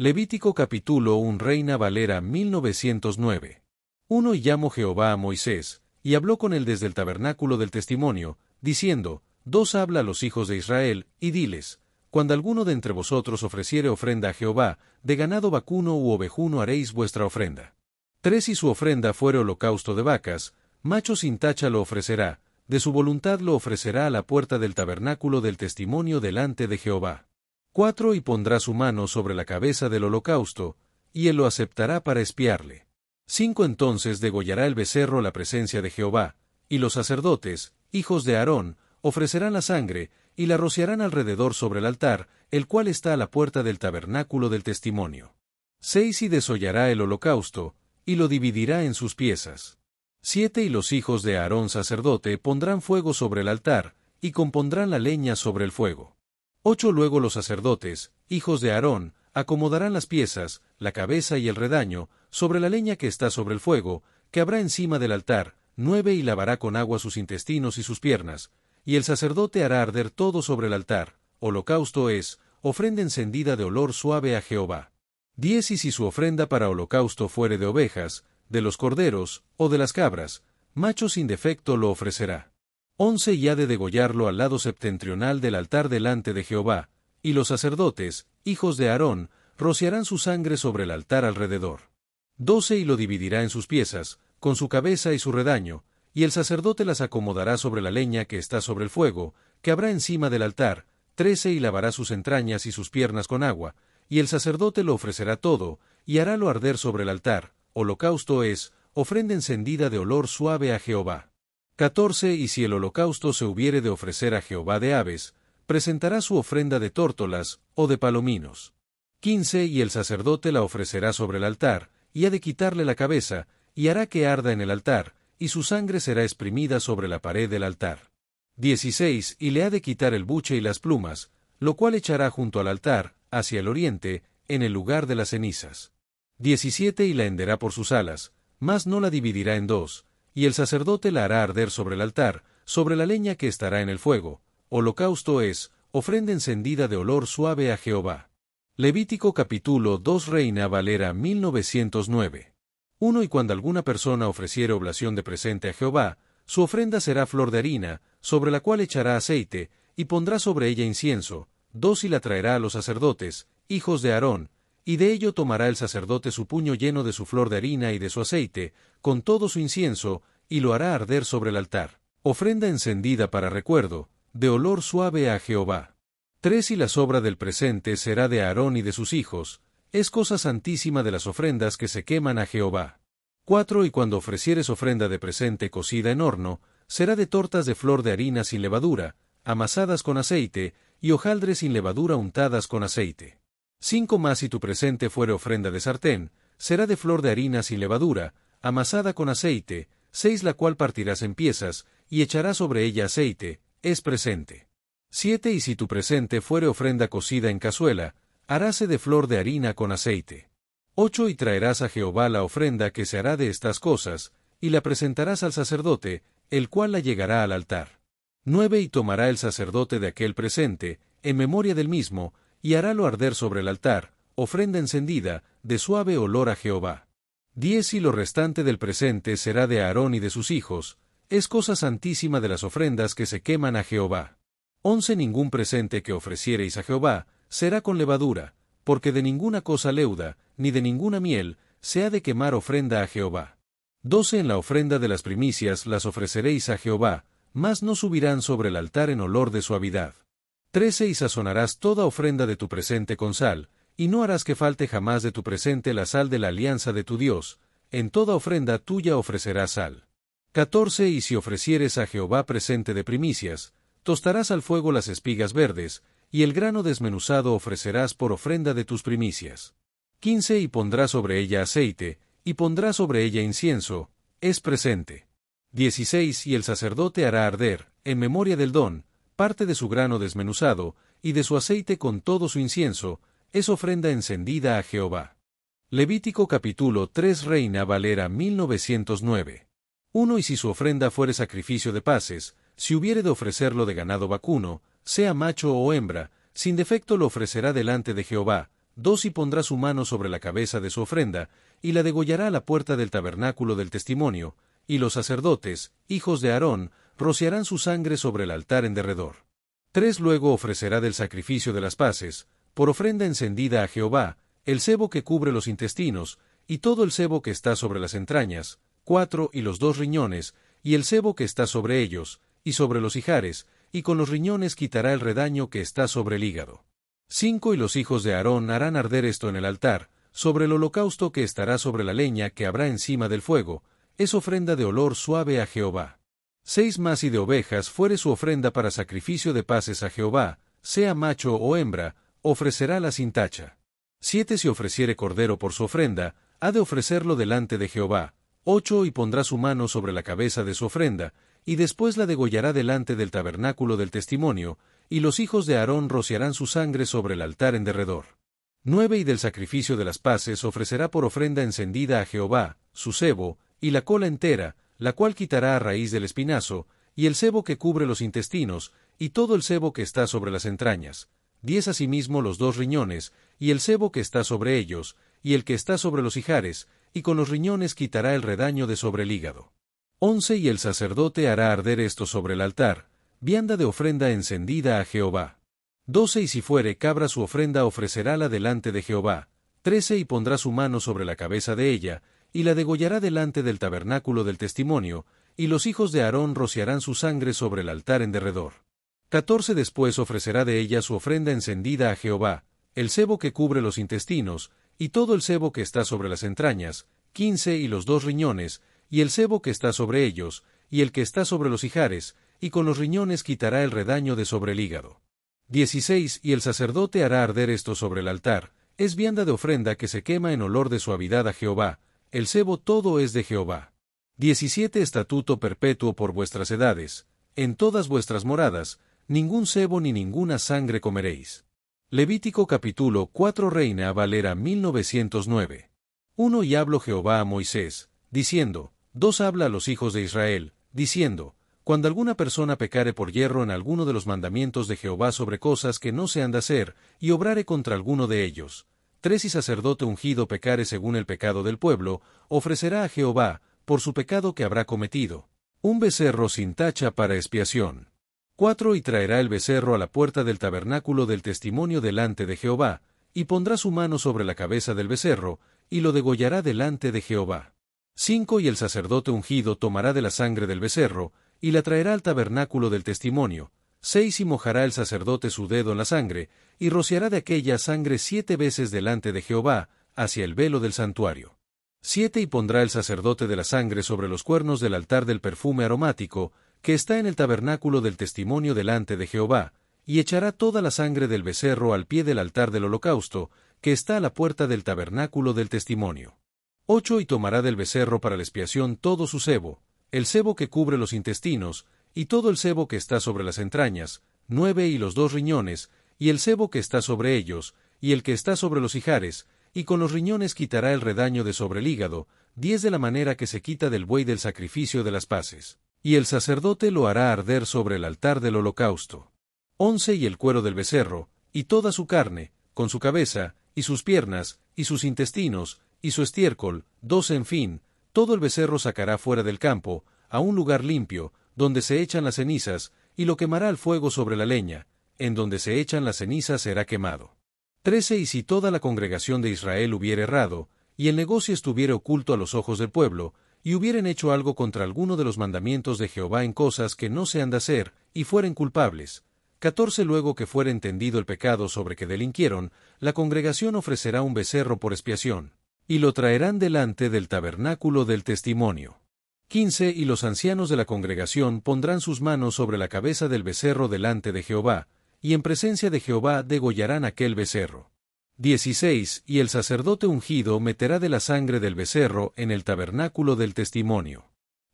Levítico capítulo 1 Reina Valera 1909. 1 Y llamó Jehová a Moisés, y habló con él desde el tabernáculo del testimonio, diciendo, 2 Habla a los hijos de Israel, y diles, cuando alguno de entre vosotros ofreciere ofrenda a Jehová, de ganado vacuno u ovejuno haréis vuestra ofrenda. 3 Y su ofrenda fuere holocausto de vacas, macho sin tacha lo ofrecerá, de su voluntad lo ofrecerá a la puerta del tabernáculo del testimonio delante de Jehová. 4 Y pondrá su mano sobre la cabeza del holocausto, y él lo aceptará para expiarle. 5 Entonces degollará el becerro a la presencia de Jehová, y los sacerdotes, hijos de Aarón, ofrecerán la sangre, y la rociarán alrededor sobre el altar, el cual está a la puerta del tabernáculo del testimonio. 6 Y desollará el holocausto, y lo dividirá en sus piezas. 7 Y los hijos de Aarón sacerdote pondrán fuego sobre el altar, y compondrán la leña sobre el fuego. 8 Luego los sacerdotes, hijos de Aarón, acomodarán las piezas, la cabeza y el redaño, sobre la leña que está sobre el fuego, que habrá encima del altar. 9 Y lavará con agua sus intestinos y sus piernas, y el sacerdote hará arder todo sobre el altar. Holocausto es, ofrenda encendida de olor suave a Jehová. 10 Y si su ofrenda para holocausto fuere de ovejas, de los corderos, o de las cabras, macho sin defecto lo ofrecerá. 11 Y ha de degollarlo al lado septentrional del altar delante de Jehová, y los sacerdotes, hijos de Aarón, rociarán su sangre sobre el altar alrededor. 12 Y lo dividirá en sus piezas, con su cabeza y su redaño, y el sacerdote las acomodará sobre la leña que está sobre el fuego, que habrá encima del altar. 13 Y lavará sus entrañas y sus piernas con agua, y el sacerdote lo ofrecerá todo, y harálo arder sobre el altar. Holocausto es, ofrenda encendida de olor suave a Jehová. 14 Y si el holocausto se hubiere de ofrecer a Jehová de aves, presentará su ofrenda de tórtolas, o de palominos. 15 Y el sacerdote la ofrecerá sobre el altar, y ha de quitarle la cabeza, y hará que arda en el altar, y su sangre será exprimida sobre la pared del altar. 16 Y le ha de quitar el buche y las plumas, lo cual echará junto al altar, hacia el oriente, en el lugar de las cenizas. 17 Y la henderá por sus alas, mas no la dividirá en dos, y el sacerdote la hará arder sobre el altar, sobre la leña que estará en el fuego. Holocausto es, ofrenda encendida de olor suave a Jehová. Levítico capítulo 2 Reina Valera 1909. 1 Y cuando alguna persona ofreciere oblación de presente a Jehová, su ofrenda será flor de harina, sobre la cual echará aceite, y pondrá sobre ella incienso. 2 Y la traerá a los sacerdotes, hijos de Aarón, y de ello tomará el sacerdote su puño lleno de su flor de harina y de su aceite, con todo su incienso, y lo hará arder sobre el altar. Ofrenda encendida para recuerdo, de olor suave a Jehová. 3 Y la sobra del presente será de Aarón y de sus hijos, es cosa santísima de las ofrendas que se queman a Jehová. 4 Y cuando ofrecieres ofrenda de presente cocida en horno, será de tortas de flor de harina sin levadura, amasadas con aceite, y hojaldres sin levadura untadas con aceite. 5 Más si tu presente fuere ofrenda de sartén, será de flor de harina sin levadura, amasada con aceite. 6 La cual partirás en piezas, y echarás sobre ella aceite, es presente. 7 Y si tu presente fuere ofrenda cocida en cazuela, haráse de flor de harina con aceite. 8 Y traerás a Jehová la ofrenda que se hará de estas cosas, y la presentarás al sacerdote, el cual la llegará al altar. 9 Y tomará el sacerdote de aquel presente, en memoria del mismo, y harálo arder sobre el altar, ofrenda encendida, de suave olor a Jehová. 10 Y lo restante del presente será de Aarón y de sus hijos, es cosa santísima de las ofrendas que se queman a Jehová. 11 Ningún presente que ofreciereis a Jehová, será con levadura, porque de ninguna cosa leuda, ni de ninguna miel, se ha de quemar ofrenda a Jehová. 12 En la ofrenda de las primicias las ofreceréis a Jehová, mas no subirán sobre el altar en olor de suavidad. 13 Y sazonarás toda ofrenda de tu presente con sal, y no harás que falte jamás de tu presente la sal de la alianza de tu Dios, en toda ofrenda tuya ofrecerás sal. 14 Y si ofrecieres a Jehová presente de primicias, tostarás al fuego las espigas verdes, y el grano desmenuzado ofrecerás por ofrenda de tus primicias. 15 Y pondrás sobre ella aceite, y pondrás sobre ella incienso, es presente. 16 Y el sacerdote hará arder, en memoria del don, parte de su grano desmenuzado, y de su aceite con todo su incienso, es ofrenda encendida a Jehová. Levítico capítulo 3 Reina Valera 1909. 1 Y si su ofrenda fuere sacrificio de paces, si hubiere de ofrecerlo de ganado vacuno, sea macho o hembra, sin defecto lo ofrecerá delante de Jehová. 2 y pondrá su mano sobre la cabeza de su ofrenda, y la degollará a la puerta del tabernáculo del testimonio, y los sacerdotes, hijos de Aarón, rociarán su sangre sobre el altar en derredor. 3 Luego ofrecerá del sacrificio de las paces, por ofrenda encendida a Jehová, el sebo que cubre los intestinos, y todo el sebo que está sobre las entrañas, 4 y los 2 riñones, y el sebo que está sobre ellos, y sobre los ijares, y con los riñones quitará el redaño que está sobre el hígado. 5 Y los hijos de Aarón harán arder esto en el altar, sobre el holocausto que estará sobre la leña que habrá encima del fuego, es ofrenda de olor suave a Jehová. 6 Más y de ovejas fuere su ofrenda para sacrificio de paces a Jehová, sea macho o hembra, ofrecerá sin tacha. 7 Si ofreciere cordero por su ofrenda, ha de ofrecerlo delante de Jehová. 8 Y pondrá su mano sobre la cabeza de su ofrenda, y después la degollará delante del tabernáculo del testimonio, y los hijos de Aarón rociarán su sangre sobre el altar en derredor. 9 Y del sacrificio de las paces ofrecerá por ofrenda encendida a Jehová, su sebo, y la cola entera, la cual quitará a raíz del espinazo, y el sebo que cubre los intestinos, y todo el sebo que está sobre las entrañas. 10 Asimismo los 2 riñones, y el sebo que está sobre ellos, y el que está sobre los ijares, y con los riñones quitará el redaño de sobre el hígado. 11 Y el sacerdote hará arder esto sobre el altar, vianda de ofrenda encendida a Jehová. 12 Y si fuere cabra su ofrenda ofrecerála delante de Jehová. 13 Y pondrá su mano sobre la cabeza de ella, y la degollará delante del tabernáculo del testimonio, y los hijos de Aarón rociarán su sangre sobre el altar en derredor. 14 Después ofrecerá de ella su ofrenda encendida a Jehová, el sebo que cubre los intestinos, y todo el sebo que está sobre las entrañas, 15 Y los 2 riñones, y el sebo que está sobre ellos, y el que está sobre los ijares, y con los riñones quitará el redaño de sobre el hígado. 16 Y el sacerdote hará arder esto sobre el altar, es vianda de ofrenda que se quema en olor de suavidad a Jehová, el sebo todo es de Jehová. 17 Estatuto perpetuo por vuestras edades, en todas vuestras moradas, ningún sebo ni ninguna sangre comeréis. Levítico capítulo 4 Reina Valera 1909. 1 Y habló Jehová a Moisés, diciendo, 2 Habla a los hijos de Israel, diciendo, cuando alguna persona pecare por yerro en alguno de los mandamientos de Jehová sobre cosas que no se han de hacer, y obrare contra alguno de ellos. 3 Y sacerdote ungido pecare según el pecado del pueblo, ofrecerá a Jehová, por su pecado que habrá cometido, un becerro sin tacha para expiación. 4 Y traerá el becerro a la puerta del tabernáculo del testimonio delante de Jehová, y pondrá su mano sobre la cabeza del becerro, y lo degollará delante de Jehová. 5 Y el sacerdote ungido tomará de la sangre del becerro, y la traerá al tabernáculo del testimonio. 6 Y mojará el sacerdote su dedo en la sangre, y rociará de aquella sangre 7 veces delante de Jehová, hacia el velo del santuario. 7 Y pondrá el sacerdote de la sangre sobre los cuernos del altar del perfume aromático, que está en el tabernáculo del testimonio delante de Jehová, y echará toda la sangre del becerro al pie del altar del holocausto, que está a la puerta del tabernáculo del testimonio. 8 Y tomará del becerro para la expiación todo su sebo, el sebo que cubre los intestinos, y todo el sebo que está sobre las entrañas, 9 Y los 2 riñones, y el sebo que está sobre ellos, y el que está sobre los ijares, y con los riñones quitará el redaño de sobre el hígado, 10 de la manera que se quita del buey del sacrificio de las paces. Y el sacerdote lo hará arder sobre el altar del holocausto. 11 Y el cuero del becerro, y toda su carne, con su cabeza, y sus piernas, y sus intestinos, y su estiércol, 12 En fin, todo el becerro sacará fuera del campo, a un lugar limpio, donde se echan las cenizas, y lo quemará al fuego sobre la leña, en donde se echan las cenizas será quemado. 13 Y si toda la congregación de Israel hubiere errado, y el negocio estuviere oculto a los ojos del pueblo, y hubieren hecho algo contra alguno de los mandamientos de Jehová en cosas que no se han de hacer, y fueren culpables. 14 Luego que fuere entendido el pecado sobre que delinquieron, la congregación ofrecerá un becerro por expiación, y lo traerán delante del tabernáculo del testimonio. 15 Y los ancianos de la congregación pondrán sus manos sobre la cabeza del becerro delante de Jehová, y en presencia de Jehová degollarán aquel becerro. 16 Y el sacerdote ungido meterá de la sangre del becerro en el tabernáculo del testimonio.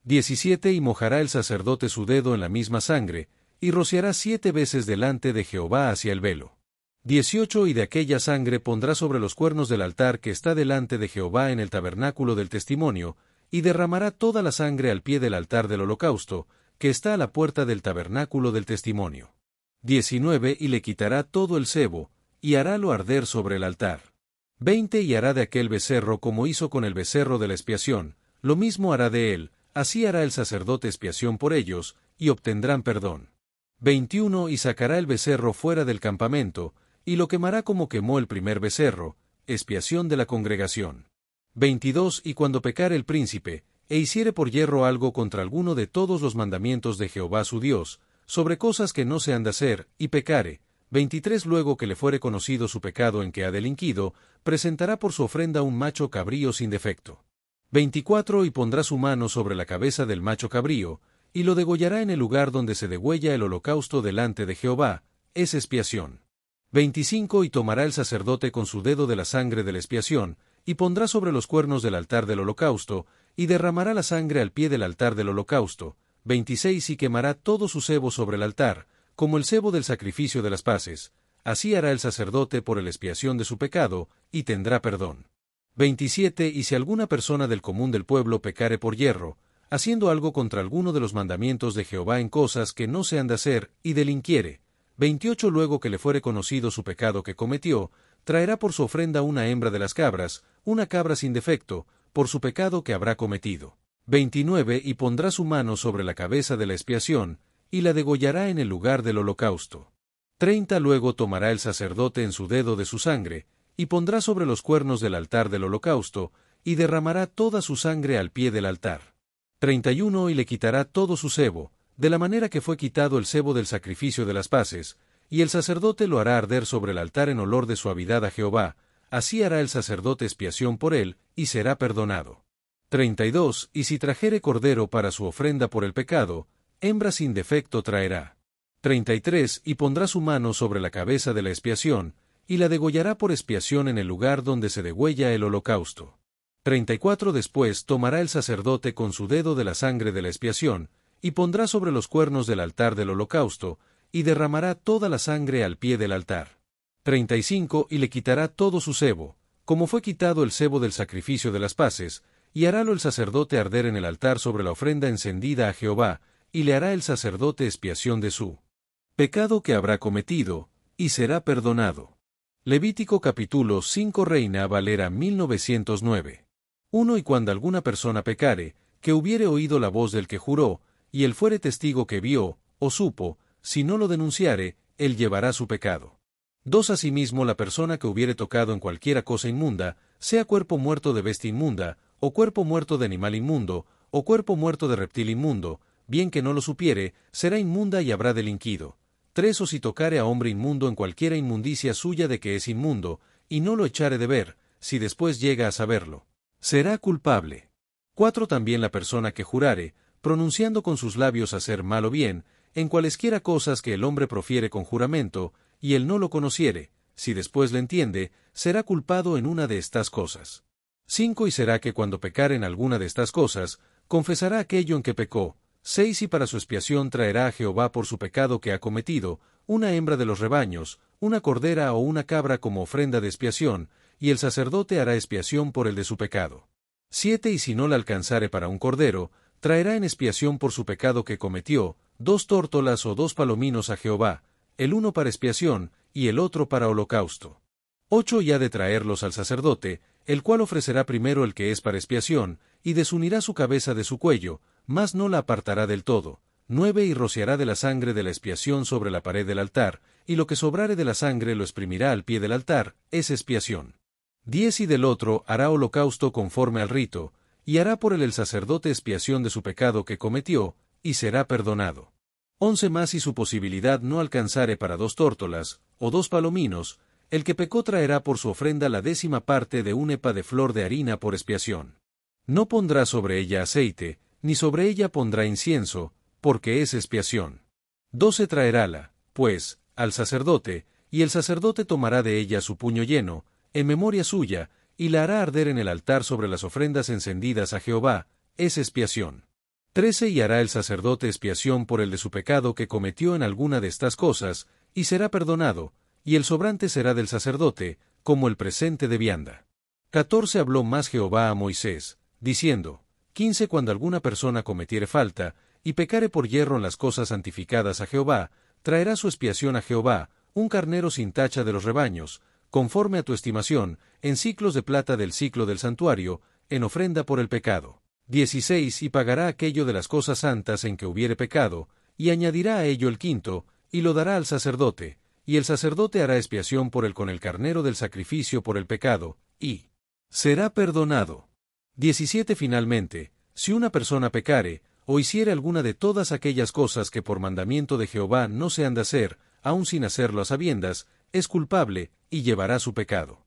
17 Y mojará el sacerdote su dedo en la misma sangre, y rociará 7 veces delante de Jehová hacia el velo. 18 Y de aquella sangre pondrá sobre los cuernos del altar que está delante de Jehová en el tabernáculo del testimonio, y derramará toda la sangre al pie del altar del holocausto, que está a la puerta del tabernáculo del testimonio. 19 Y le quitará todo el sebo, y harálo arder sobre el altar. 20 Y hará de aquel becerro como hizo con el becerro de la expiación, lo mismo hará de él, así hará el sacerdote expiación por ellos, y obtendrán perdón. 21 Y sacará el becerro fuera del campamento, y lo quemará como quemó el primer becerro, expiación de la congregación. 22 Y cuando pecare el príncipe, e hiciere por yerro algo contra alguno de todos los mandamientos de Jehová su Dios, sobre cosas que no se han de hacer, y pecare. 23 Luego que le fuere conocido su pecado en que ha delinquido, presentará por su ofrenda un macho cabrío sin defecto. 24 Y pondrá su mano sobre la cabeza del macho cabrío, y lo degollará en el lugar donde se degüella el holocausto delante de Jehová, es expiación. 25 Y tomará el sacerdote con su dedo de la sangre de la expiación, y pondrá sobre los cuernos del altar del holocausto, y derramará la sangre al pie del altar del holocausto. 26 Y quemará todo su sebo sobre el altar, como el sebo del sacrificio de las paces. Así hará el sacerdote por la expiación de su pecado, y tendrá perdón. 27 Y si alguna persona del común del pueblo pecare por yerro, haciendo algo contra alguno de los mandamientos de Jehová en cosas que no se han de hacer, y delinquiere. 28 Luego que le fuere conocido su pecado que cometió, traerá por su ofrenda una hembra de las cabras, una cabra sin defecto, por su pecado que habrá cometido. 29 Y pondrá su mano sobre la cabeza de la expiación, y la degollará en el lugar del holocausto. 30 Luego tomará el sacerdote en su dedo de su sangre, y pondrá sobre los cuernos del altar del holocausto, y derramará toda su sangre al pie del altar. 31 Y le quitará todo su sebo, de la manera que fue quitado el sebo del sacrificio de las paces, y el sacerdote lo hará arder sobre el altar en olor de suavidad a Jehová, así hará el sacerdote expiación por él, y será perdonado. 32 Y si trajere cordero para su ofrenda por el pecado, hembra sin defecto traerá. 33 Y pondrá su mano sobre la cabeza de la expiación, y la degollará por expiación en el lugar donde se degüella el holocausto. 34 Después tomará el sacerdote con su dedo de la sangre de la expiación, y pondrá sobre los cuernos del altar del holocausto, y derramará toda la sangre al pie del altar. 35 Y le quitará todo su sebo, como fue quitado el sebo del sacrificio de las paces, y harálo el sacerdote arder en el altar sobre la ofrenda encendida a Jehová, y le hará el sacerdote expiación de su pecado que habrá cometido, y será perdonado. Levítico capítulo 5 Reina Valera 1909. 1 Y cuando alguna persona pecare, que hubiere oído la voz del que juró, y él fuere testigo que vio, o supo, si no lo denunciare, él llevará su pecado. 2 Asimismo la persona que hubiere tocado en cualquiera cosa inmunda, sea cuerpo muerto de bestia inmunda, o cuerpo muerto de animal inmundo, o cuerpo muerto de reptil inmundo, bien que no lo supiere, será inmunda y habrá delinquido. 3 O si tocare a hombre inmundo en cualquiera inmundicia suya de que es inmundo, y no lo echare de ver, si después llega a saberlo, será culpable. 4 También la persona que jurare, pronunciando con sus labios hacer mal o bien, en cualesquiera cosas que el hombre profiere con juramento, y él no lo conociere, si después le entiende, será culpado en una de estas cosas. 5 Y será que cuando pecare en alguna de estas cosas, confesará aquello en que pecó. 6 Y para su expiación traerá a Jehová por su pecado que ha cometido, una hembra de los rebaños, una cordera o una cabra como ofrenda de expiación, y el sacerdote hará expiación por el de su pecado. 7 Y si no la alcanzare para un cordero, traerá en expiación por su pecado que cometió, 2 tórtolas o 2 palominos a Jehová, el uno para expiación, y el otro para holocausto. 8 Y ha de traerlos al sacerdote, el cual ofrecerá primero el que es para expiación, y desunirá su cabeza de su cuello, mas no la apartará del todo. 9 Y rociará de la sangre de la expiación sobre la pared del altar, y lo que sobrare de la sangre lo exprimirá al pie del altar, es expiación. 10 Y del otro hará holocausto conforme al rito, y hará por él el sacerdote expiación de su pecado que cometió, y será perdonado. 11 Más si su posibilidad no alcanzare para 2 tórtolas, o 2 palominos, el que pecó traerá por su ofrenda la 10ª parte de un epa de flor de harina por expiación. No pondrá sobre ella aceite, ni sobre ella pondrá incienso, porque es expiación. 12 Traerála, pues, al sacerdote, y el sacerdote tomará de ella su puño lleno, en memoria suya, y la hará arder en el altar sobre las ofrendas encendidas a Jehová, es expiación. 13 Y hará el sacerdote expiación por el de su pecado que cometió en alguna de estas cosas, y será perdonado, y el sobrante será del sacerdote, como el presente de vianda. 14 Habló más Jehová a Moisés, diciendo, 15 Cuando alguna persona cometiere falta, y pecare por yerro en las cosas santificadas a Jehová, traerá su expiación a Jehová, un carnero sin tacha de los rebaños, conforme a tu estimación, en siclos de plata del siclo del santuario, en ofrenda por el pecado. 16 Y pagará aquello de las cosas santas en que hubiere pecado, y añadirá a ello el quinto, y lo dará al sacerdote, y el sacerdote hará expiación por él con el carnero del sacrificio por el pecado, y será perdonado. 17 Finalmente, si una persona pecare, o hiciere alguna de todas aquellas cosas que por mandamiento de Jehová no se han de hacer, aun sin hacerlo a sabiendas, es culpable, y llevará su pecado.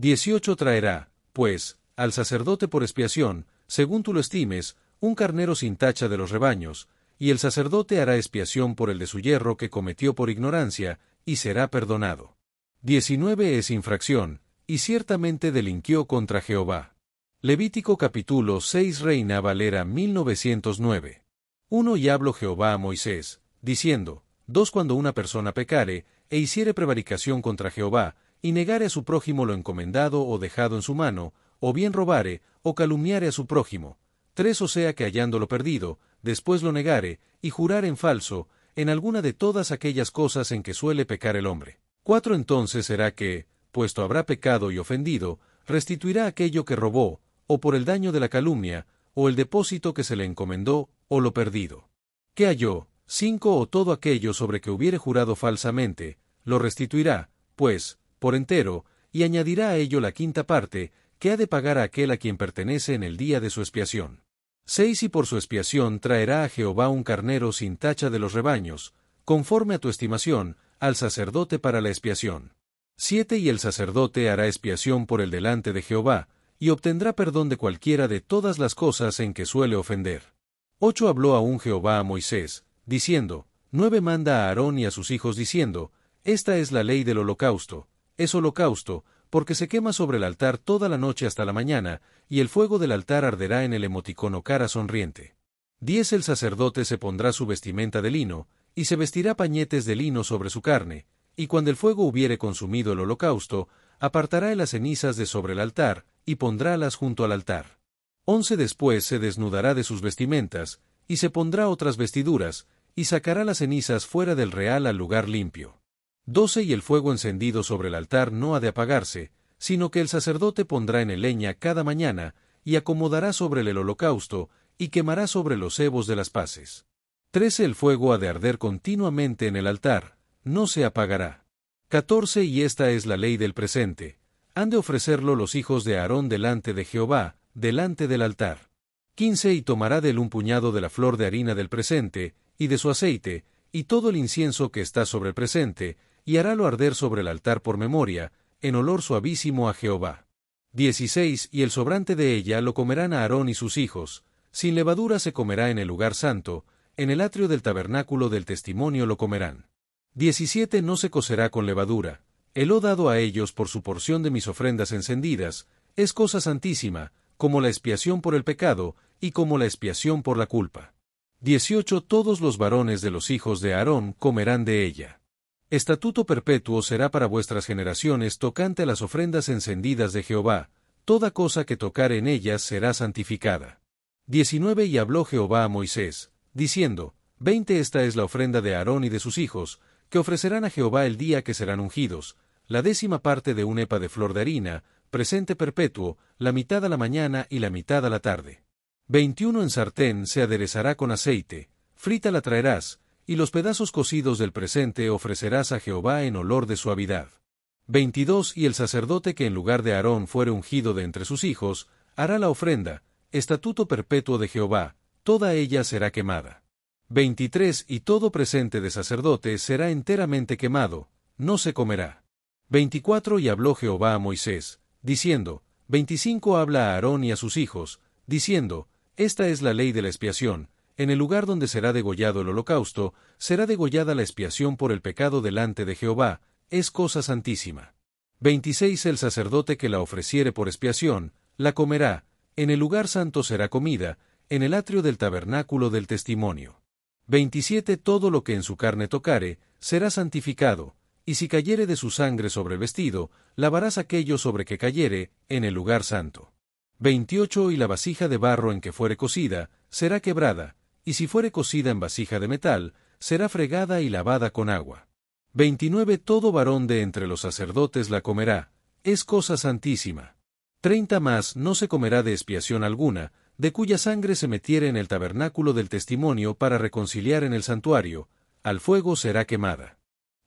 18 Traerá, pues, al sacerdote por expiación, según tú lo estimes, un carnero sin tacha de los rebaños, y el sacerdote hará expiación por el de su yerro que cometió por ignorancia, y será perdonado. 19 Es infracción, y ciertamente delinquió contra Jehová. Levítico capítulo 6 Reina Valera 1909. 1 Y habló Jehová a Moisés, diciendo, 2 Cuando una persona pecare, e hiciere prevaricación contra Jehová, y negare a su prójimo lo encomendado o dejado en su mano, o bien robare, o calumniare a su prójimo. 3 O sea que hallándolo perdido, después lo negare, y jurare en falso, en alguna de todas aquellas cosas en que suele pecar el hombre. 4 Entonces será que, puesto habrá pecado y ofendido, restituirá aquello que robó, o por el daño de la calumnia, o el depósito que se le encomendó, o lo perdido. ¿Qué halló? 5 O todo aquello sobre que hubiere jurado falsamente, lo restituirá, pues, por entero, y añadirá a ello la quinta parte, que ha de pagar a aquel a quien pertenece en el día de su expiación. 6 Y por su expiación traerá a Jehová un carnero sin tacha de los rebaños, conforme a tu estimación, al sacerdote para la expiación. 7 Y el sacerdote hará expiación por el delante de Jehová, y obtendrá perdón de cualquiera de todas las cosas en que suele ofender. 8 Habló aún Jehová a Moisés, diciendo, 9 Manda a Aarón y a sus hijos diciendo, esta es la ley del holocausto, es holocausto, porque se quema sobre el altar toda la noche hasta la mañana, y el fuego del altar arderá en el emoticono cara sonriente. 10 El sacerdote se pondrá su vestimenta de lino, y se vestirá pañetes de lino sobre su carne, y cuando el fuego hubiere consumido el holocausto, apartará las cenizas de sobre el altar, y pondrálas junto al altar. 11 Después se desnudará de sus vestimentas, y se pondrá otras vestiduras, y sacará las cenizas fuera del real al lugar limpio. 12 Y el fuego encendido sobre el altar no ha de apagarse, sino que el sacerdote pondrá en él leña cada mañana, y acomodará sobre él el holocausto, y quemará sobre los sebos de las paces. 13 El fuego ha de arder continuamente en el altar, no se apagará. 14 Y esta es la ley del presente, han de ofrecerlo los hijos de Aarón delante de Jehová, delante del altar. 15 Y tomará de él un puñado de la flor de harina del presente, y de su aceite, y todo el incienso que está sobre el presente, y harálo arder sobre el altar por memoria, en olor suavísimo a Jehová. 16 Y el sobrante de ella lo comerán Aarón y sus hijos, sin levadura se comerá en el lugar santo, en el atrio del tabernáculo del testimonio lo comerán. 17 No se cocerá con levadura, helo dado a ellos por su porción de mis ofrendas encendidas, es cosa santísima, como la expiación por el pecado, y como la expiación por la culpa. 18 Todos los varones de los hijos de Aarón comerán de ella. Estatuto perpetuo será para vuestras generaciones tocante a las ofrendas encendidas de Jehová, toda cosa que tocare en ellas será santificada. 19 Y habló Jehová a Moisés, diciendo, 20 Esta es la ofrenda de Aarón y de sus hijos, que ofrecerán a Jehová el día que serán ungidos, la 10ª parte de un epa de flor de harina, presente perpetuo, la mitad a la mañana y la mitad a la tarde. 21 En sartén se aderezará con aceite, frita la traerás, y los pedazos cocidos del presente ofrecerás a Jehová en olor de suavidad. 22 Y el sacerdote que en lugar de Aarón fuere ungido de entre sus hijos, hará la ofrenda, estatuto perpetuo de Jehová, toda ella será quemada. 23 Y todo presente de sacerdote será enteramente quemado, no se comerá. 24 Y habló Jehová a Moisés, diciendo, 25 Habla a Aarón y a sus hijos, diciendo, esta es la ley de la expiación, en el lugar donde será degollado el holocausto, será degollada la expiación por el pecado delante de Jehová, es cosa santísima. 26 El sacerdote que la ofreciere por expiación, la comerá, en el lugar santo será comida, en el atrio del tabernáculo del testimonio. 27 Todo lo que en su carne tocare, será santificado, y si cayere de su sangre sobre el vestido, lavarás aquello sobre que cayere, en el lugar santo. 28 Y la vasija de barro en que fuere cocida, será quebrada, y si fuere cocida en vasija de metal, será fregada y lavada con agua. 29 Todo varón de entre los sacerdotes la comerá, es cosa santísima. 30 más no se comerá de expiación alguna, de cuya sangre se metiere en el tabernáculo del testimonio para reconciliar en el santuario, al fuego será quemada.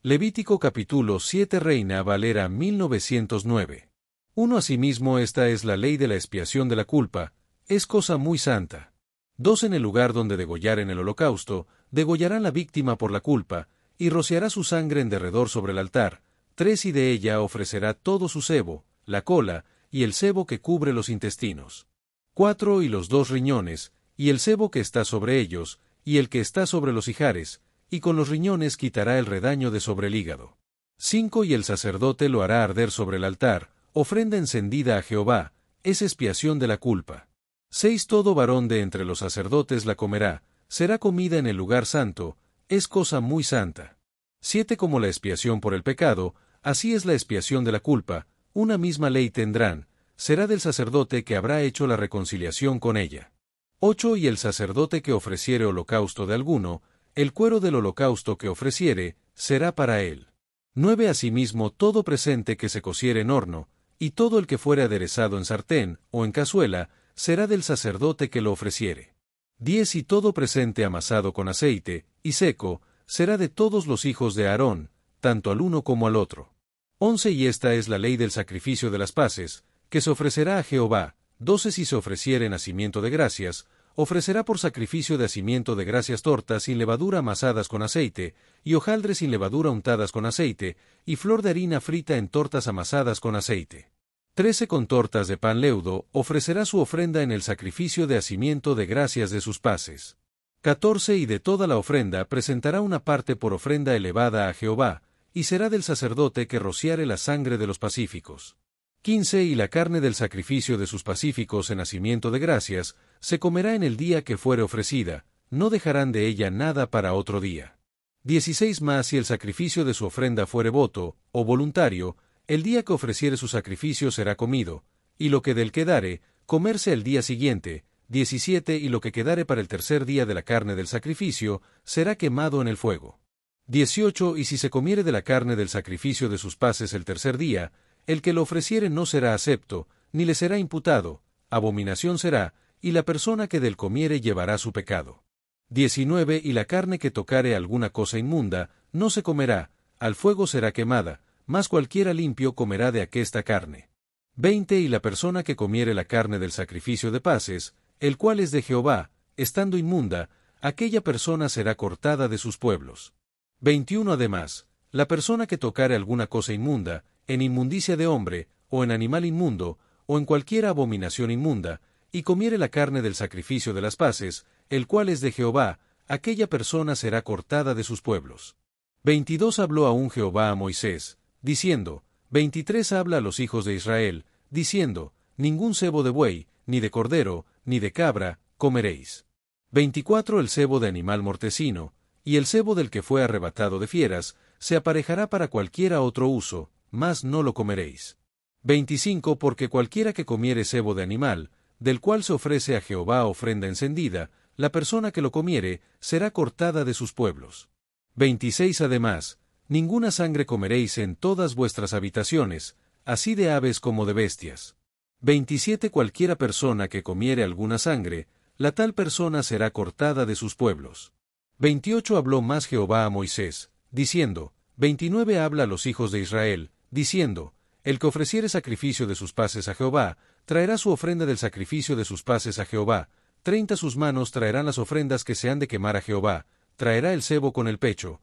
Levítico capítulo 7 Reina Valera 1909. 1 Asimismo esta es la ley de la expiación de la culpa, es cosa muy santa. 2 En el lugar donde degollaren el holocausto, degollarán la víctima por la culpa, y rociará su sangre en derredor sobre el altar. 3 Y de ella ofrecerá todo su sebo, la cola, y el sebo que cubre los intestinos. 4 Y los 2 riñones, y el sebo que está sobre ellos, y el que está sobre los ijares, y con los riñones quitará el redaño de sobre el hígado. 5 Y el sacerdote lo hará arder sobre el altar, ofrenda encendida a Jehová, es expiación de la culpa. 6 Todo varón de entre los sacerdotes la comerá, será comida en el lugar santo, es cosa muy santa. 7 Como la expiación por el pecado, así es la expiación de la culpa, una misma ley tendrán, será del sacerdote que habrá hecho la reconciliación con ella. 8 Y el sacerdote que ofreciere holocausto de alguno, el cuero del holocausto que ofreciere, será para él. 9 Asimismo todo presente que se cociere en horno, y todo el que fuere aderezado en sartén, o en cazuela, será del sacerdote que lo ofreciere. 10 Y todo presente amasado con aceite, y seco, será de todos los hijos de Aarón, tanto al uno como al otro. 11 Y esta es la ley del sacrificio de las paces, que se ofrecerá a Jehová. 12 Si se ofreciere en hacimiento de gracias, ofrecerá por sacrificio de hacimiento de gracias tortas sin levadura amasadas con aceite, y hojaldres sin levadura untadas con aceite, y flor de harina frita en tortas amasadas con aceite. 13 Con tortas de pan leudo, ofrecerá su ofrenda en el sacrificio de hacimiento de gracias de sus paces. 14 Y de toda la ofrenda presentará una parte por ofrenda elevada a Jehová, y será del sacerdote que rociare la sangre de los pacíficos. 15 Y la carne del sacrificio de sus pacíficos en hacimiento de gracias, se comerá en el día que fuere ofrecida, no dejarán de ella nada para otro día. 16 Más si el sacrificio de su ofrenda fuere voto, o voluntario, el día que ofreciere su sacrificio será comido, y lo que del quedare, comerse el día siguiente. 17 Y lo que quedare para el tercer día de la carne del sacrificio, será quemado en el fuego. 18 Y si se comiere de la carne del sacrificio de sus paces el tercer día, el que lo ofreciere no será acepto, ni le será imputado, abominación será, y la persona que del comiere llevará su pecado. 19 Y la carne que tocare alguna cosa inmunda, no se comerá, al fuego será quemada, mas cualquiera limpio comerá de aquesta carne. 20 Y la persona que comiere la carne del sacrificio de paces, el cual es de Jehová, estando inmunda, aquella persona será cortada de sus pueblos. 21 Además, la persona que tocare alguna cosa inmunda, en inmundicia de hombre, o en animal inmundo, o en cualquiera abominación inmunda, y comiere la carne del sacrificio de las paces, el cual es de Jehová, aquella persona será cortada de sus pueblos. 22 Habló aún Jehová a Moisés, diciendo, 23 Habla a los hijos de Israel, diciendo, ningún sebo de buey, ni de cordero, ni de cabra, comeréis. 24 El sebo de animal mortecino, y el sebo del que fue arrebatado de fieras, se aparejará para cualquiera otro uso, mas no lo comeréis. 25 Porque cualquiera que comiere sebo de animal, del cual se ofrece a Jehová ofrenda encendida, la persona que lo comiere, será cortada de sus pueblos. 26 Además, ninguna sangre comeréis en todas vuestras habitaciones, así de aves como de bestias. 27 Cualquiera persona que comiere alguna sangre, la tal persona será cortada de sus pueblos. 28 Habló más Jehová a Moisés, diciendo, 29 Habla a los hijos de Israel, diciendo, el que ofreciere sacrificio de sus paces a Jehová, traerá su ofrenda del sacrificio de sus paces a Jehová. 30 Sus manos traerán las ofrendas que se han de quemar a Jehová, traerá el sebo con el pecho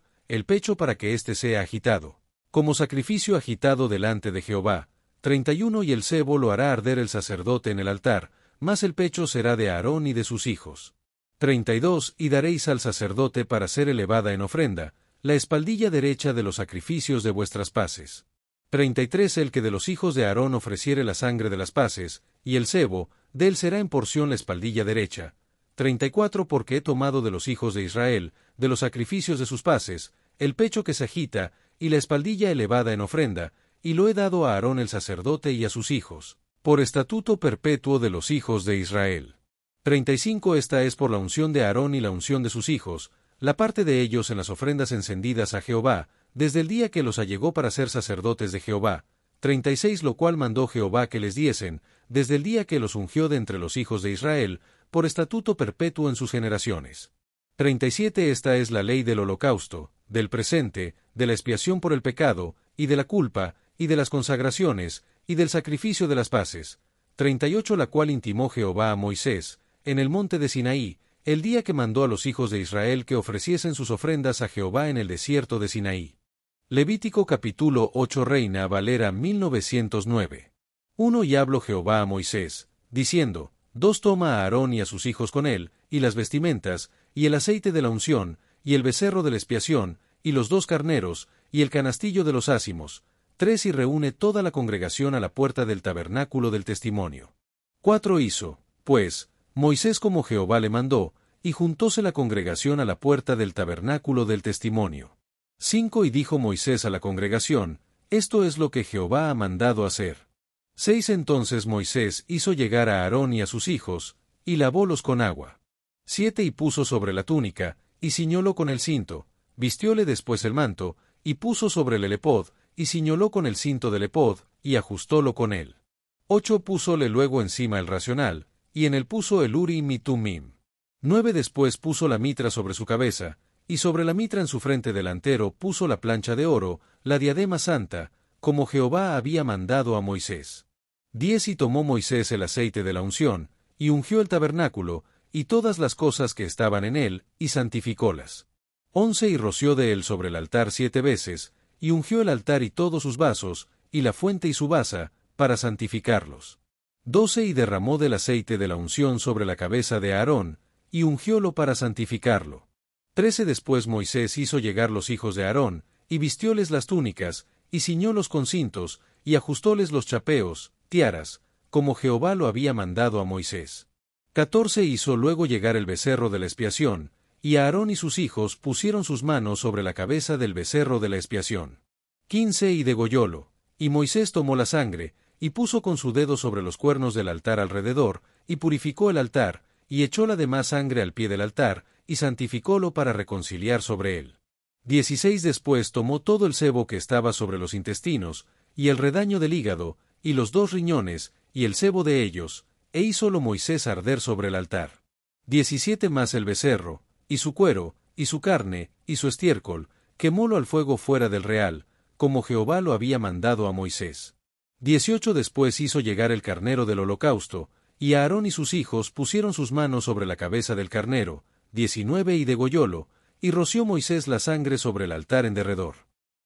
para que éste sea agitado, como sacrificio agitado delante de Jehová. 31 Y el sebo lo hará arder el sacerdote en el altar, mas el pecho será de Aarón y de sus hijos. 32 Y daréis al sacerdote para ser elevada en ofrenda, la espaldilla derecha de los sacrificios de vuestras paces. 33 El que de los hijos de Aarón ofreciere la sangre de las paces, y el sebo, de él será en porción la espaldilla derecha. 34 Porque he tomado de los hijos de Israel, de los sacrificios de sus paces, el pecho que se agita, y la espaldilla elevada en ofrenda, y lo he dado a Aarón el sacerdote y a sus hijos, por estatuto perpetuo de los hijos de Israel. 35 Esta es por la unción de Aarón y la unción de sus hijos, la parte de ellos en las ofrendas encendidas a Jehová, desde el día que los allegó para ser sacerdotes de Jehová. 36 lo cual mandó Jehová que les diesen, desde el día que los ungió de entre los hijos de Israel, por estatuto perpetuo en sus generaciones. 37 Esta es la ley del holocausto, del presente, de la expiación por el pecado, y de la culpa, y de las consagraciones, y del sacrificio de las paces. 38 La cual intimó Jehová a Moisés, en el monte de Sinaí, el día que mandó a los hijos de Israel que ofreciesen sus ofrendas a Jehová en el desierto de Sinaí. Levítico capítulo 8 Reina Valera 1909. 1 Y habló Jehová a Moisés, diciendo, 2 Toma a Aarón y a sus hijos con él, y las vestimentas, y el aceite de la unción, y el becerro de la expiación, y los 2 carneros, y el canastillo de los ázimos. 3 Y reúne toda la congregación a la puerta del tabernáculo del testimonio. 4 Hizo, pues, Moisés como Jehová le mandó, y juntóse la congregación a la puerta del tabernáculo del testimonio. 5 Y dijo Moisés a la congregación, esto es lo que Jehová ha mandado hacer. 6 Entonces Moisés hizo llegar a Aarón y a sus hijos, y lavólos con agua. 7 Y puso sobre la túnica, y ciñólo con el cinto, vistióle después el manto, y puso sobre el ephod, y ciñólo con el cinto del ephod, y ajustólo con él. 8 Púsole luego encima el racional, y en él puso el Urim y Tumim. 9 Después puso la mitra sobre su cabeza, y sobre la mitra en su frente delantero puso la plancha de oro, la diadema santa, como Jehová había mandado a Moisés. 10 Y tomó Moisés el aceite de la unción, y ungió el tabernáculo, y todas las cosas que estaban en él, y santificólas. 11 Y roció de él sobre el altar 7 veces, y ungió el altar y todos sus vasos, y la fuente y su basa, para santificarlos. 12 Y derramó del aceite de la unción sobre la cabeza de Aarón, y ungiólo para santificarlo. 13 Después Moisés hizo llegar los hijos de Aarón, y vistióles las túnicas, y ciñólos con cintos, y ajustóles los chapeos, tiaras, como Jehová lo había mandado a Moisés. 14 Hizo luego llegar el becerro de la expiación, y Aarón y sus hijos pusieron sus manos sobre la cabeza del becerro de la expiación. 15 Y degollólo, y Moisés tomó la sangre, y puso con su dedo sobre los cuernos del altar alrededor, y purificó el altar, y echó la demás sangre al pie del altar, y santificólo para reconciliar sobre él. 16 Después tomó todo el sebo que estaba sobre los intestinos, y el redaño del hígado, y los 2 riñones, y el sebo de ellos, e hízolo Moisés arder sobre el altar. 17 Más el becerro, y su cuero, y su carne, y su estiércol, quemólo al fuego fuera del real, como Jehová lo había mandado a Moisés. 18 Después hizo llegar el carnero del holocausto, y Aarón y sus hijos pusieron sus manos sobre la cabeza del carnero. 19 Y degollólo, y roció Moisés la sangre sobre el altar en derredor.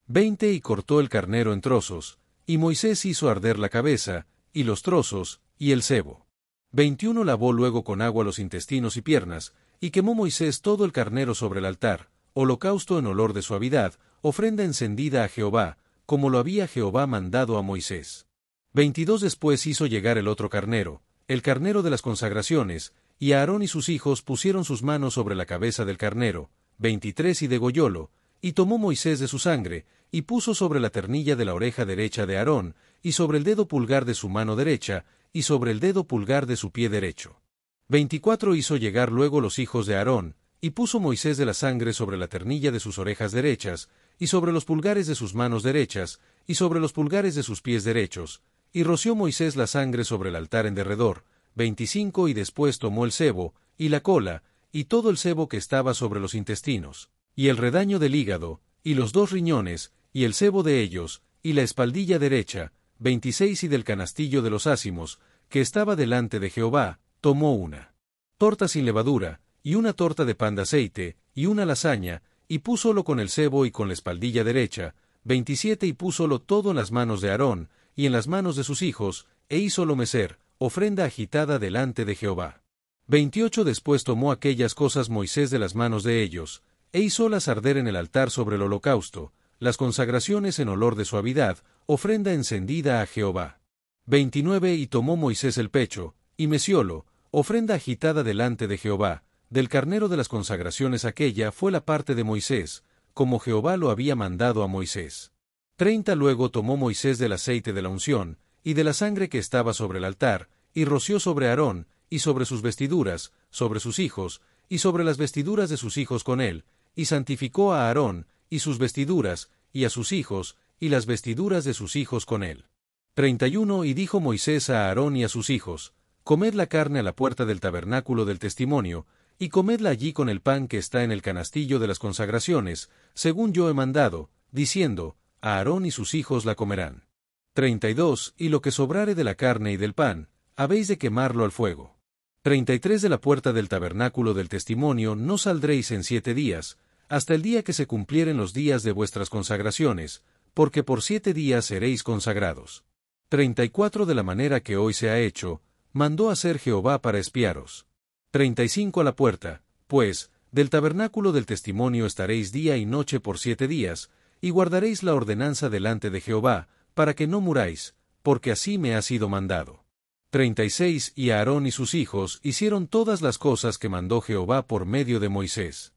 20 Y cortó el carnero en trozos, y Moisés hizo arder la cabeza, y los trozos, y el sebo. 21 Lavó luego con agua los intestinos y piernas, y quemó Moisés todo el carnero sobre el altar, holocausto en olor de suavidad, ofrenda encendida a Jehová, como lo había Jehová mandado a Moisés. 22 Después hizo llegar el otro carnero, el carnero de las consagraciones, y Aarón y sus hijos pusieron sus manos sobre la cabeza del carnero. 23 Y degollólo, y tomó Moisés de su sangre, y puso sobre la ternilla de la oreja derecha de Aarón, y sobre el dedo pulgar de su mano derecha, y sobre el dedo pulgar de su pie derecho. 24 Hizo llegar luego los hijos de Aarón, y puso Moisés de la sangre sobre la ternilla de sus orejas derechas, y sobre los pulgares de sus manos derechas, y sobre los pulgares de sus pies derechos, y roció Moisés la sangre sobre el altar en derredor. 25 Y después tomó el sebo, y la cola, y todo el sebo que estaba sobre los intestinos, y el redaño del hígado, y los 2 riñones, y el sebo de ellos, y la espaldilla derecha. 26 Y del canastillo de los ázimos, que estaba delante de Jehová, tomó una torta sin levadura, y una torta de pan de aceite, y una lasaña, y púsolo con el sebo y con la espaldilla derecha. 27 Y púsolo todo en las manos de Aarón, y en las manos de sus hijos, e hízolo mecer, ofrenda agitada delante de Jehová. 28 Después tomó aquellas cosas Moisés de las manos de ellos, e hízolas arder en el altar sobre el holocausto, las consagraciones en olor de suavidad, ofrenda encendida a Jehová. 29 Y tomó Moisés el pecho, y meciólo, ofrenda agitada delante de Jehová. Del carnero de las consagraciones aquella fue la parte de Moisés, como Jehová lo había mandado a Moisés. 30 Luego tomó Moisés del aceite de la unción, y de la sangre que estaba sobre el altar, y roció sobre Aarón, y sobre sus vestiduras, sobre sus hijos, y sobre las vestiduras de sus hijos con él, y santificó a Aarón, y sus vestiduras, y a sus hijos, y las vestiduras de sus hijos con él. 31 Y dijo Moisés a Aarón y a sus hijos: Comed la carne a la puerta del tabernáculo del testimonio, y comedla allí con el pan que está en el canastillo de las consagraciones, según yo he mandado, diciendo: Aarón y sus hijos la comerán. 32 Y lo que sobrare de la carne y del pan, habéis de quemarlo al fuego. 33 De la puerta del tabernáculo del testimonio no saldréis en 7 días, hasta el día que se cumplieren los días de vuestras consagraciones, porque por 7 días seréis consagrados. 34 De la manera que hoy se ha hecho, mandó hacer Jehová para espiaros. 35 A la puerta, pues, del tabernáculo del testimonio estaréis día y noche por 7 días, y guardaréis la ordenanza delante de Jehová, para que no muráis, porque así me ha sido mandado. 36 Y Aarón y sus hijos hicieron todas las cosas que mandó Jehová por medio de Moisés.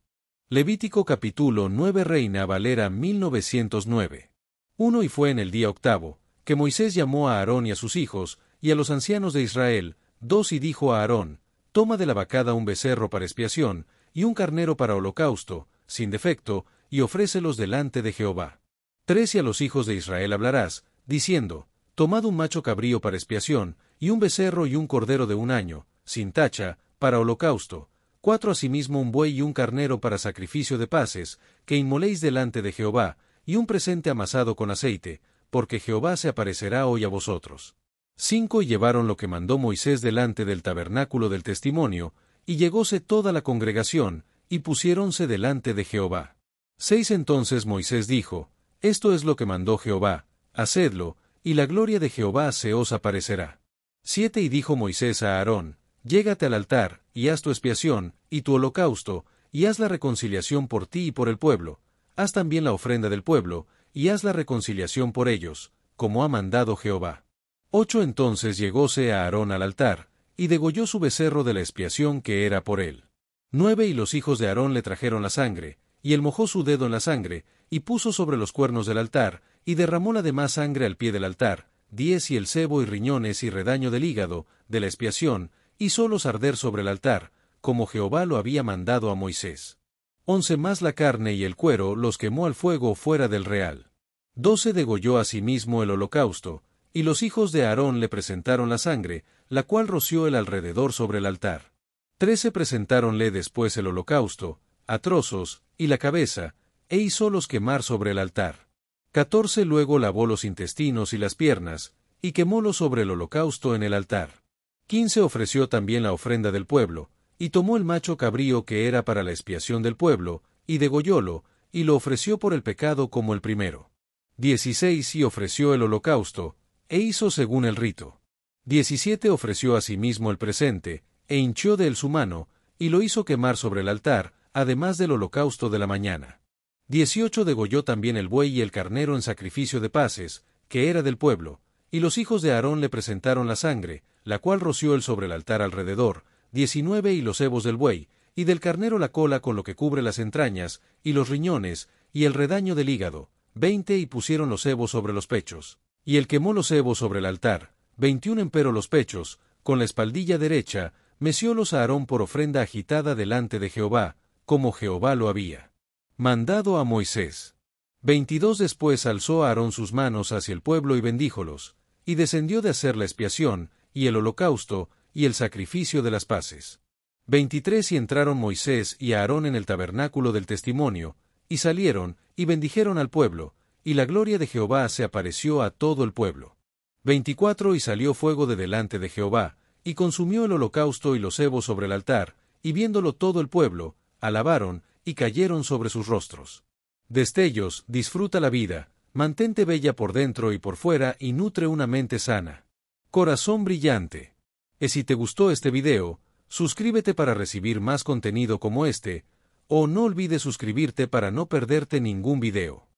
Levítico capítulo 9 Reina Valera 1909. 1 Y fue en el día octavo, que Moisés llamó a Aarón y a sus hijos, y a los ancianos de Israel. 2 Y dijo a Aarón: Toma de la vacada un becerro para expiación, y un carnero para holocausto, sin defecto, y ofrécelos delante de Jehová. 3 Y a los hijos de Israel hablarás, diciendo: Tomad un macho cabrío para expiación, y un becerro y un cordero de 1 año, sin tacha, para holocausto. 4 Asimismo un buey y un carnero para sacrificio de paces, que inmoléis delante de Jehová, y un presente amasado con aceite, porque Jehová se aparecerá hoy a vosotros. 5 Y llevaron lo que mandó Moisés delante del tabernáculo del testimonio, y llegóse toda la congregación, y pusiéronse delante de Jehová. 6 Entonces Moisés dijo: Esto es lo que mandó Jehová, hacedlo, y la gloria de Jehová se os aparecerá. 7 Y dijo Moisés a Aarón: Llégate al altar, y haz tu expiación, y tu holocausto, y haz la reconciliación por ti y por el pueblo. Haz también la ofrenda del pueblo, y haz la reconciliación por ellos, como ha mandado Jehová. 8 Entonces llegóse a Aarón al altar, y degolló su becerro de la expiación que era por él. 9 Y los hijos de Aarón le trajeron la sangre, y él mojó su dedo en la sangre, y puso sobre los cuernos del altar, y derramó la demás sangre al pie del altar. 10 Y el sebo y riñones y redaño del hígado, de la expiación, hízolos arder sobre el altar, como Jehová lo había mandado a Moisés. 11 Más la carne y el cuero los quemó al fuego fuera del real. 12 Degolló asimismo el holocausto, y los hijos de Aarón le presentaron la sangre, la cual roció el alrededor sobre el altar. 13 Presentáronle después el holocausto, a trozos, y la cabeza, e hízolos quemar sobre el altar. 14 Luego lavó los intestinos y las piernas, y quemólos sobre el holocausto en el altar. 15 Ofreció también la ofrenda del pueblo, y tomó el macho cabrío que era para la expiación del pueblo, y degollólo, y lo ofreció por el pecado como el primero. 16 Y ofreció el holocausto, e hizo según el rito. 17 Ofreció asimismo el presente, e hinchió de él su mano, y lo hizo quemar sobre el altar, además del holocausto de la mañana. 18 Degolló también el buey y el carnero en sacrificio de paces, que era del pueblo, y los hijos de Aarón le presentaron la sangre, la cual roció él sobre el altar alrededor. 19 Y los sebos del buey, y del carnero la cola con lo que cubre las entrañas, y los riñones, y el redaño del hígado. 20 Y pusieron los sebos sobre los pechos. Y él quemó los sebos sobre el altar. 21 Empero los pechos, con la espaldilla derecha, meciólos a Aarón por ofrenda agitada delante de Jehová, como Jehová lo había mandado a Moisés. 22 Después alzó a Aarón sus manos hacia el pueblo y bendíjolos, y descendió de hacer la expiación, y el holocausto, y el sacrificio de las paces. 23 Y entraron Moisés y Aarón en el tabernáculo del testimonio, y salieron, y bendijeron al pueblo, y la gloria de Jehová se apareció a todo el pueblo. 24 Y salió fuego de delante de Jehová, y consumió el holocausto y los sebos sobre el altar, y viéndolo todo el pueblo, alabaron, y cayeron sobre sus rostros. Destellos, disfruta la vida, mantente bella por dentro y por fuera y nutre una mente sana. Corazón brillante. Si te gustó este video, suscríbete para recibir más contenido como este, o no olvides suscribirte para no perderte ningún video.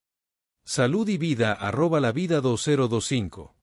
Salud y vida @lavida2025